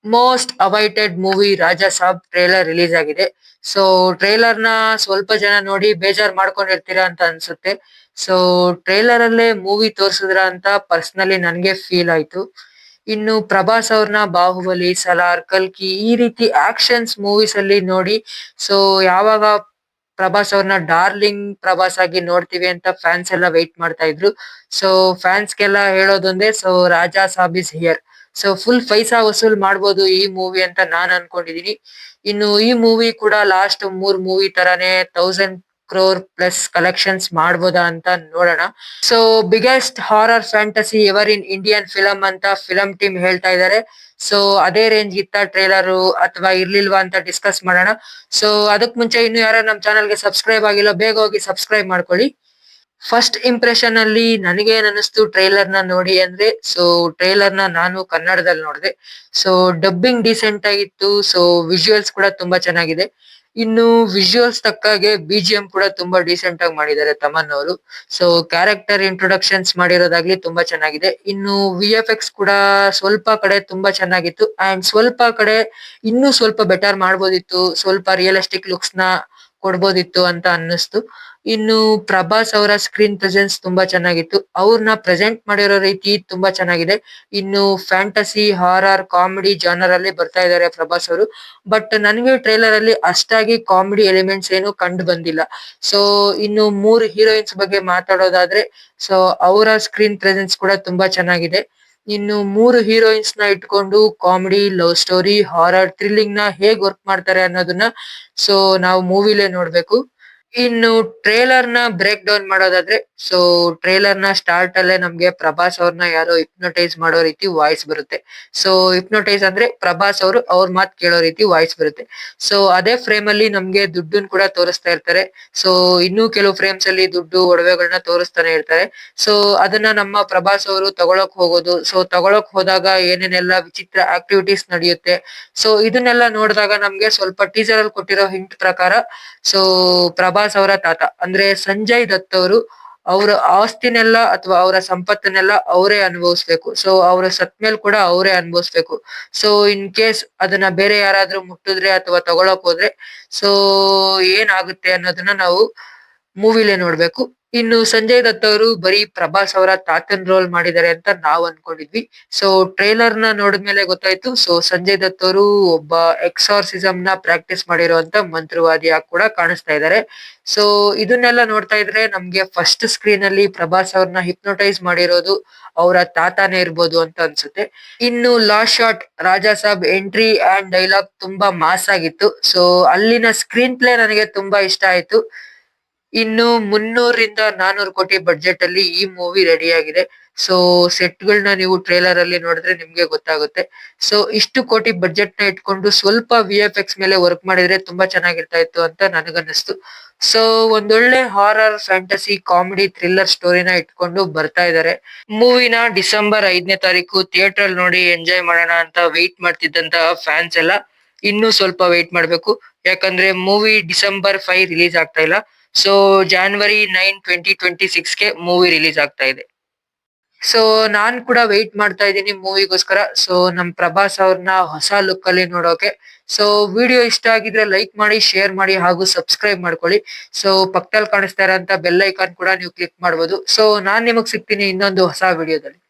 Most awaited movie Raja Saab trailer release ಆಗಿದೆ. So trailer ನ ಸ್ವಲ್ಪ ಜನ ನೋಡಿ ಬೇಜಾರ್ ಮಾಡ್ಕೊಂಡಿರ್ತೀರಾ ಅಂತ ಅನ್ಸುತ್ತೆ. ಸೊ ಟ್ರೇಲರ್ ಅಲ್ಲೇ ಮೂವಿ ತೋರ್ಸಿದ್ರ ಅಂತ ಪರ್ಸನಲಿ ನನ್ಗೆ ಫೀಲ್ ಆಯ್ತು. ಇನ್ನು ಪ್ರಭಾಸ್ ಅವ್ರನ್ನ ಬಾಹುಬಲಿ, ಸಲಾರ್, ಕಲ್ಕಿ ಈ ರೀತಿ ಆಕ್ಷನ್ಸ್ ಮೂವೀಸ್ ಅಲ್ಲಿ ನೋಡಿ ಸೊ ಯಾವಾಗ ಪ್ರಭಾಸ್ ಅವ್ರನ್ನ ಡಾರ್ಲಿಂಗ್ ಪ್ರಭಾಸ್ ಆಗಿ ನೋಡ್ತೀವಿ ಅಂತ ಫ್ಯಾನ್ಸ್ ಎಲ್ಲ ವೆಯ್ಟ್ ಮಾಡ್ತಾ ಇದ್ರು. ಸೊ ಫ್ಯಾನ್ಸ್ಗೆಲ್ಲ ಹೇಳೋದೊಂದೇ, so Raja Saab is here. So full ಪೈಸಾ ವಸೂಲ್ ಮಾಡ್ಬೋದು ಈ ಮೂವಿ ಅಂತ ನಾನ್ ಅನ್ಕೊಂಡಿದೀನಿ. ಇನ್ನು ಈ ಮೂವಿ ಕೂಡ ಲಾಸ್ಟ್ 3 ಮೂವಿ ತರಾನೇ 1000 crore ಪ್ಲಸ್ ಕಲೆಕ್ಷನ್ಸ್ ಮಾಡ್ಬೋದಾ ಅಂತ ನೋಡೋಣ. So biggest horror fantasy ever in Indian film ಅಂತ ಫಿಲಂ ಟೀಮ್ ಹೇಳ್ತಾ ಇದ್ದಾರೆ. ಸೊ ಅದೇ ರೇಂಜ್ ಇತ್ತ ಟ್ರೇಲರ್ ಅಥವಾ ಇರ್ಲಿಲ್ವಾ ಅಂತ ಡಿಸ್ಕಸ್ ಮಾಡೋಣ. ಸೊ ಅದಕ್ ಮುಂಚೆ ಇನ್ನು ಯಾರು ನಮ್ ಚಾನಲ್ಗೆ ಸಬ್ಸ್ಕ್ರೈಬ್ ಆಗಿಲ್ಲ, ಬೇಗ ಹೋಗಿ ಸಬ್ಸ್ಕ್ರೈಬ್ ಮಾಡ್ಕೊಳ್ಳಿ. ಫಸ್ಟ್ ಇಂಪ್ರೆಷನ್ ಅಲ್ಲಿ ನನಗೆ ಏನ್ ಅನಿಸ್ತು ಟ್ರೈಲರ್ ನ ನೋಡಿ ಅಂದ್ರೆ, ಸೊ ಟ್ರೈಲರ್ ನ ನಾನು ಕನ್ನಡದಲ್ಲಿ ನೋಡಿದೆ. ಸೊ ಡಬ್ಬಿಂಗ್ ಡೀಸೆಂಟ್ ಆಗಿತ್ತು. ಸೊ ವಿಜುವಲ್ಸ್ ಕೂಡ ತುಂಬಾ ಚೆನ್ನಾಗಿದೆ. ಇನ್ನು ವಿಜುವಲ್ಸ್ ತಕ್ಕಾಗೆ ಬಿಜಿಎಂ ಕೂಡ ತುಂಬಾ ಡೀಸೆಂಟ್ ಆಗಿ ಮಾಡಿದ್ದಾರೆ ತಮನ್ ಅವರು. ಸೊ ಕ್ಯಾರೆಕ್ಟರ್ ಇಂಟ್ರೊಡಕ್ಷನ್ಸ್ ಮಾಡಿರೋದಾಗ್ಲಿ ತುಂಬಾ ಚೆನ್ನಾಗಿದೆ. ಇನ್ನು ವಿಎಫ್ಎಕ್ಸ್ ಕೂಡ ಸ್ವಲ್ಪ ಕಡೆ ತುಂಬಾ ಚೆನ್ನಾಗಿತ್ತು ಅಂಡ್ ಸ್ವಲ್ಪ ಕಡೆ ಇನ್ನೂ ಸ್ವಲ್ಪ ಬೆಟರ್ ಮಾಡ್ಬೋದಿತ್ತು, ಸ್ವಲ್ಪ ರಿಯಲಿಸ್ಟಿಕ್ ಲುಕ್ಸ್ ನ ಕೊಡ್ಬೋದಿತ್ತು ಅಂತ ಅನ್ನಿಸ್ತು. ಇನ್ನು ಪ್ರಭಾಸ್ ಅವರ ಸ್ಕ್ರೀನ್ ಪ್ರೆಸೆನ್ಸ್ ತುಂಬಾ ಚೆನ್ನಾಗಿತ್ತು. ಅವ್ರನ್ನ ಪ್ರೆಸೆಂಟ್ ಮಾಡಿರೋ ರೀತಿ ತುಂಬಾ ಚೆನ್ನಾಗಿದೆ. ಇನ್ನು ಫ್ಯಾಂಟಸಿ, ಹಾರರ್, ಕಾಮಿಡಿ ಜಾನರ್ ಅಲ್ಲಿ ಬರ್ತಾ ಇದ್ದಾರೆ ಪ್ರಭಾಸ್ ಅವರು. ಬಟ್ ನನಗೆ ಟ್ರೈಲರ್ ಅಲ್ಲಿ ಅಷ್ಟಾಗಿ ಕಾಮಿಡಿ ಎಲಿಮೆಂಟ್ಸ್ ಏನು ಕಂಡು ಬಂದಿಲ್ಲ. ಸೊ ಇನ್ನು 3 ಹೀರೋಯಿನ್ಸ್ ಬಗ್ಗೆ ಮಾತಾಡೋದಾದ್ರೆ, ಸೊ ಅವರ ಸ್ಕ್ರೀನ್ ಪ್ರೆಸೆನ್ಸ್ ಕೂಡ ತುಂಬಾ ಚೆನ್ನಾಗಿದೆ. ಇನ್ನು 3 ಹೀರೋಯಿನ್ಸ್ ನ ಇಟ್ಕೊಂಡು comedy, love story, horror, thrilling ನ ಹೇಗ್ ವರ್ಕ್ ಮಾಡ್ತಾರೆ ಅನ್ನೋದನ್ನ ಸೊ ನಾವು ಮೂವಿಲೇ ನೋಡ್ಬೇಕು. ಇನ್ನು ಟ್ರೇಲರ್ ನ ಬ್ರೇಕ್ ಡೌನ್ ಮಾಡೋದಾದ್ರೆ, ಸೊ ಟ್ರೇಲರ್ ನ ಸ್ಟಾರ್ಟ್ ಅಲ್ಲೇ ನಮ್ಗೆ ಪ್ರಭಾಸ್ ಅವ್ರನ್ನ ಯಾರೋ ಹಿಪ್ನೋಟೈಸ್ ಮಾಡೋ ರೀತಿ ವಾಯ್ಸ್ ಬರುತ್ತೆ. ಸೊ ಹಿಪ್ನೋಟೈಸ್ ಅಂದ್ರೆ ಪ್ರಭಾಸ್ ಅವರು ಅವ್ರ ಮಾತ್ ಕೇಳೋ ರೀತಿ ವಾಯ್ಸ್ ಬರುತ್ತೆ. ಸೊ ಅದೇ ಫ್ರೇಮ್ ಅಲ್ಲಿ ನಮ್ಗೆ ದುಡ್ಡನ್ ಕೂಡ ತೋರಿಸ್ತಾ ಇರ್ತಾರೆ. ಸೊ ಇನ್ನೂ ಕೆಲವು ಫ್ರೇಮ್ಸ್ ಅಲ್ಲಿ ದುಡ್ಡು, ಒಡವೆಗಳನ್ನ ತೋರಿಸ್ತಾನೆ ಇರ್ತಾರೆ. ಸೊ ಅದನ್ನ ನಮ್ಮ ಪ್ರಭಾಸ್ ಅವರು ತಗೊಳಕ್ ಹೋಗೋದು, ಸೊ ತಗೊಳಕ್ ಹೋದಾಗ ಏನೇನೆಲ್ಲ ವಿಚಿತ್ರ ಆಕ್ಟಿವಿಟೀಸ್ ನಡೆಯುತ್ತೆ. ಸೊ ಇದನ್ನೆಲ್ಲ ನೋಡಿದಾಗ ನಮ್ಗೆ ಸ್ವಲ್ಪ ಟೀಸರ್ ಅಲ್ಲಿ ಕೊಟ್ಟಿರೋ ಹಿಂಟ್ ಪ್ರಕಾರ, ಸೊ ಪ್ರಭಾಸ್ ಅವರ ತಾತ ಅಂದ್ರೆ ಸಂಜಯ್ ದತ್ ಅವರು ಅವ್ರ ಆಸ್ತಿನೆಲ್ಲ ಅಥವಾ ಅವರ ಸಂಪತ್ತನ್ನೆಲ್ಲ ಅವರೇ ಅನುಭವಿಸ್ಬೇಕು. ಸೊ ಅವ್ರ ಸತ್ಮೇಲ್ ಕೂಡ ಅವರೇ ಅನುಭವಿಸ್ಬೇಕು. ಸೊ ಇನ್ ಕೇಸ್ ಅದನ್ನ ಬೇರೆ ಯಾರಾದ್ರೂ ಮುಟ್ಟಿದ್ರೆ ಅಥವಾ ತಗೊಳಕ್ ಹೋದ್ರೆ ಸೊ ಏನಾಗುತ್ತೆ ಅನ್ನೋದನ್ನ ನಾವು ಮೂವಿಲೇ ನೋಡ್ಬೇಕು. ಇನ್ನು ಸಂಜಯ್ ದತ್ ಅವರು ಬರೀ ಪ್ರಭಾಸ್ ಅವರ ತಾತನ್ ರೋಲ್ ಮಾಡಿದ್ದಾರೆ ಅಂತ ನಾವ್ ಅನ್ಕೊಂಡಿದ್ವಿ. ಸೊ ಟ್ರೈಲರ್ ನ ನೋಡಿದ್ಮೇಲೆ ಗೊತ್ತಾಯ್ತು, ಸೊ ಸಂಜಯ್ ದತ್ ಅವರು ಒಬ್ಬ ಎಕ್ಸಾರ್ಸಿಸಮ್ ನ ಪ್ರಾಕ್ಟೀಸ್ ಮಾಡಿರುವಂತ ಮಂತ್ರವಾದಿಯಾಗಿ ಕೂಡ ಕಾಣಿಸ್ತಾ ಇದ್ದಾರೆ. ಸೊ ಇದನ್ನೆಲ್ಲ ನೋಡ್ತಾ ಇದ್ರೆ ನಮ್ಗೆ ಫಸ್ಟ್ ಸ್ಕ್ರೀನ್ ಅಲ್ಲಿ ಪ್ರಭಾಸ್ ಅವ್ರನ್ನ ಹಿಪ್ನೋಟೈಸ್ ಮಾಡಿರೋದು ಅವರ ತಾತಾನೇ ಇರ್ಬೋದು ಅಂತ ಅನ್ಸುತ್ತೆ. ಇನ್ನು last shot Raja Saab entry and dialogue ತುಂಬಾ ಮಾಸ್ ಆಗಿತ್ತು. ಸೊ ಅಲ್ಲಿನ ಸ್ಕ್ರೀನ್ ಪ್ಲೇ ನನಗೆ ತುಂಬಾ ಇಷ್ಟ ಆಯ್ತು. ಇನ್ನು 300 ರಿಂದ 400 ಕೋಟಿ ಬಡ್ಜೆಟ್ ಅಲ್ಲಿ ಈ ಮೂವಿ ರೆಡಿ ಆಗಿದೆ. ಸೊ ಸೆಟ್ ಗಳನ್ನ ನೀವು ಟ್ರೇಲರ್ ಅಲ್ಲಿ ನೋಡಿದ್ರೆ ನಿಮ್ಗೆ ಗೊತ್ತಾಗುತ್ತೆ. ಸೊ ಇಷ್ಟು ಕೋಟಿ ಬಡ್ಜೆಟ್ ನ ಇಟ್ಕೊಂಡು ಸ್ವಲ್ಪ ವಿಎಫ್ಎಕ್ಸ್ ಮೇಲೆ ವರ್ಕ್ ಮಾಡಿದ್ರೆ ತುಂಬಾ ಚೆನ್ನಾಗಿರ್ತಾ ಇತ್ತು ಅಂತ ನನಗನ್ನಿಸ್ತು. ಸೊ ಒಂದೊಳ್ಳೆ ಹಾರರ್, ಫ್ಯಾಂಟಸಿ, ಕಾಮಿಡಿ, ಥ್ರಿಲ್ಲರ್ ಸ್ಟೋರಿನ ಇಟ್ಕೊಂಡು ಬರ್ತಾ ಇದ್ದಾರೆ. ಮೂವಿನ ಡಿಸೆಂಬರ್ 5ನೇ ತಾರೀಕು ಥಿಯೇಟರ್ ಅಲ್ಲಿ ನೋಡಿ ಎಂಜಾಯ್ ಮಾಡೋಣ ಅಂತ ವೆಯ್ಟ್ ಮಾಡ್ತಿದ್ದಂತಹ ಫ್ಯಾನ್ಸ್ ಎಲ್ಲ ಇನ್ನೂ ಸ್ವಲ್ಪ ವೆಯ್ಟ್ ಮಾಡ್ಬೇಕು. ಯಾಕಂದ್ರೆ ಮೂವಿ December 5 ರಿಲೀಸ್ ಆಗ್ತಾ ಇಲ್ಲ. ಸೊ January 9, 2026ಗೆ ಮೂವಿ ರಿಲೀಸ್ ಆಗ್ತಾ ಇದೆ. ಸೊ ನಾನ್ ಕೂಡ ವೆಯ್ಟ್ ಮಾಡ್ತಾ ಇದ್ದೀನಿ ಮೂವಿಗೋಸ್ಕರ. ಸೊ ನಮ್ ಪ್ರಭಾಸ್ ಅವ್ರನ್ನ ಹೊಸ ಲುಕ್ ಅಲ್ಲಿ ನೋಡೋಕೆ. ಸೊ ವಿಡಿಯೋ ಇಷ್ಟ ಆಗಿದ್ರೆ ಲೈಕ್ ಮಾಡಿ, ಶೇರ್ ಮಾಡಿ ಹಾಗೂ ಸಬ್ಸ್ಕ್ರೈಬ್ ಮಾಡ್ಕೊಳ್ಳಿ. ಸೊ ಪಕ್ಕದಲ್ಲಿ ಕಾಣಿಸ್ತಾ ಇರೋಂತ ಬೆಲ್ ಐಕಾನ್ ಕೂಡ ನೀವು ಕ್ಲಿಕ್ ಮಾಡ್ಬೋದು. ಸೊ ನಾನ್ ನಿಮಗ್ ಸಿಗ್ತೀನಿ ಇನ್ನೊಂದು ಹೊಸ ವಿಡಿಯೋದಲ್ಲಿ.